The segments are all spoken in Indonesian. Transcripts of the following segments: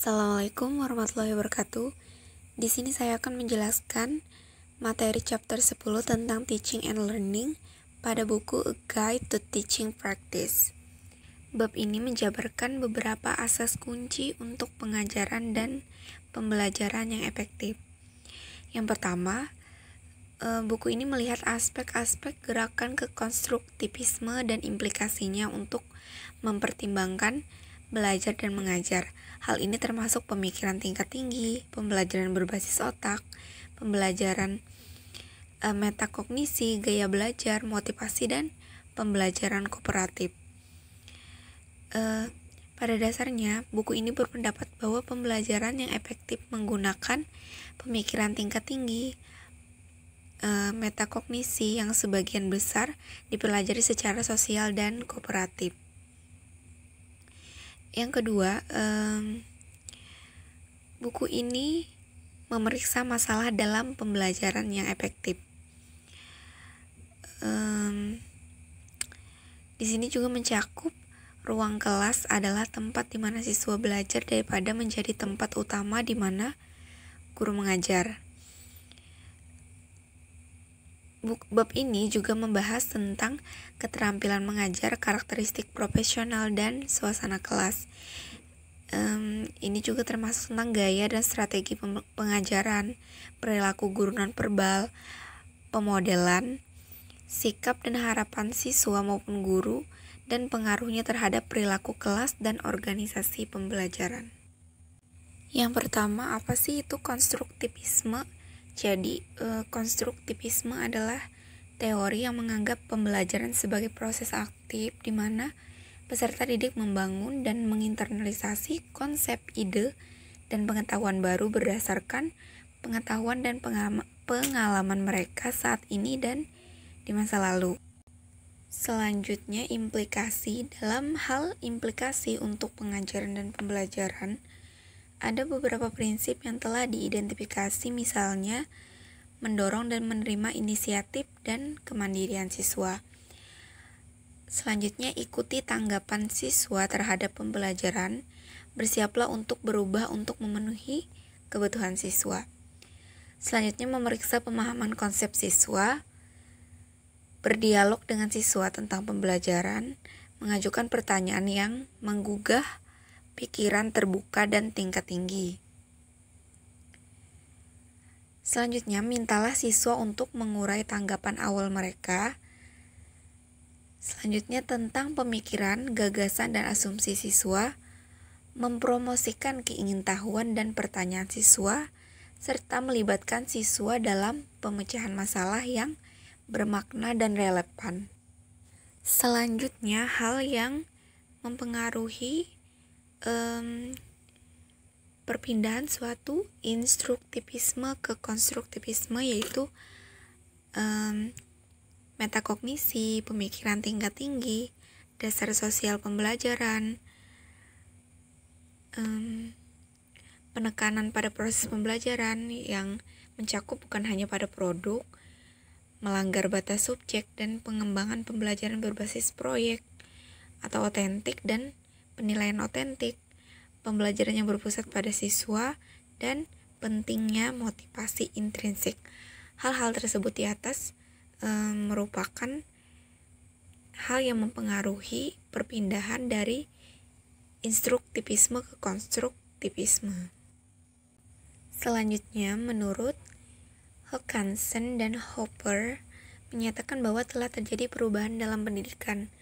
Assalamualaikum warahmatullahi wabarakatuh. Di sini saya akan menjelaskan materi chapter 10 tentang teaching and learning pada buku A Guide to Teaching Practice. Bab ini menjabarkan beberapa asas kunci untuk pengajaran dan pembelajaran yang efektif. Yang pertama, buku ini melihat aspek-aspek gerakan kekonstruktivisme dan implikasinya untuk mempertimbangkan belajar dan mengajar. Hal ini termasuk pemikiran tingkat tinggi, pembelajaran berbasis otak, pembelajaran metakognisi, gaya belajar, motivasi, dan pembelajaran kooperatif. Pada dasarnya, buku ini berpendapat bahwa pembelajaran yang efektif menggunakan pemikiran tingkat tinggi, metakognisi yang sebagian besar dipelajari secara sosial dan kooperatif. Yang kedua, buku ini memeriksa masalah dalam pembelajaran yang efektif. Di sini juga mencakup ruang kelas adalah tempat di mana siswa belajar daripada menjadi tempat utama di mana guru mengajar. Bab ini juga membahas tentang keterampilan mengajar, karakteristik profesional, dan suasana kelas. Ini juga termasuk tentang gaya dan strategi pengajaran, perilaku guru non-verbal, pemodelan, sikap dan harapan siswa maupun guru, dan pengaruhnya terhadap perilaku kelas dan organisasi pembelajaran. Yang pertama, apa sih itu konstruktivisme? Jadi, konstruktivisme adalah teori yang menganggap pembelajaran sebagai proses aktif di mana peserta didik membangun dan menginternalisasi konsep, ide, dan pengetahuan baru berdasarkan pengetahuan dan pengalaman mereka saat ini dan di masa lalu. Selanjutnya, implikasi. Dalam hal implikasi untuk pengajaran dan pembelajaran, ada beberapa prinsip yang telah diidentifikasi, misalnya mendorong dan menerima inisiatif dan kemandirian siswa. Selanjutnya, ikuti tanggapan siswa terhadap pembelajaran, bersiaplah untuk berubah untuk memenuhi kebutuhan siswa. Selanjutnya, memeriksa pemahaman konsep siswa, berdialog dengan siswa tentang pembelajaran, mengajukan pertanyaan yang menggugah pikiran terbuka dan tingkat tinggi. Selanjutnya, mintalah siswa untuk mengurai tanggapan awal mereka. Selanjutnya, tentang pemikiran, gagasan, dan asumsi siswa, mempromosikan keingintahuan dan pertanyaan siswa, serta melibatkan siswa dalam pemecahan masalah yang bermakna dan relevan. Selanjutnya, hal yang mempengaruhi perpindahan suatu instruktivisme ke konstruktivisme, yaitu metakognisi, pemikiran tingkat tinggi, dasar sosial pembelajaran, penekanan pada proses pembelajaran yang mencakup bukan hanya pada produk, melanggar batas subjek, dan pengembangan pembelajaran berbasis proyek atau otentik dan penilaian otentik, pembelajaran yang berpusat pada siswa, dan pentingnya motivasi intrinsik. Hal-hal tersebut di atas merupakan hal yang mempengaruhi perpindahan dari instruktivisme ke konstruktivisme. Selanjutnya, menurut Hockanson dan Hopper menyatakan bahwa telah terjadi perubahan dalam pendidikan.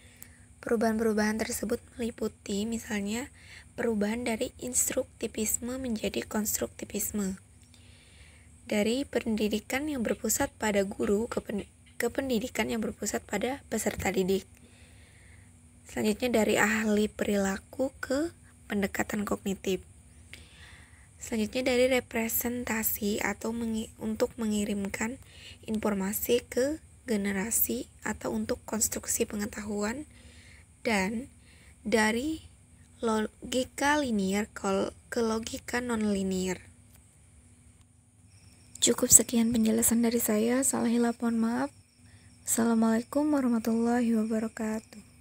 Perubahan-perubahan tersebut meliputi misalnya perubahan dari instruktivisme menjadi konstruktivisme, dari pendidikan yang berpusat pada guru ke pendidikan yang berpusat pada peserta didik. Selanjutnya, dari ahli perilaku ke pendekatan kognitif. Selanjutnya, dari representasi atau untuk mengirimkan informasi ke generasi atau untuk konstruksi pengetahuan, dan dari logika linier ke logika non-linier. Cukup sekian penjelasan dari saya. Salah hilap mohon maaf. Assalamualaikum warahmatullahi wabarakatuh.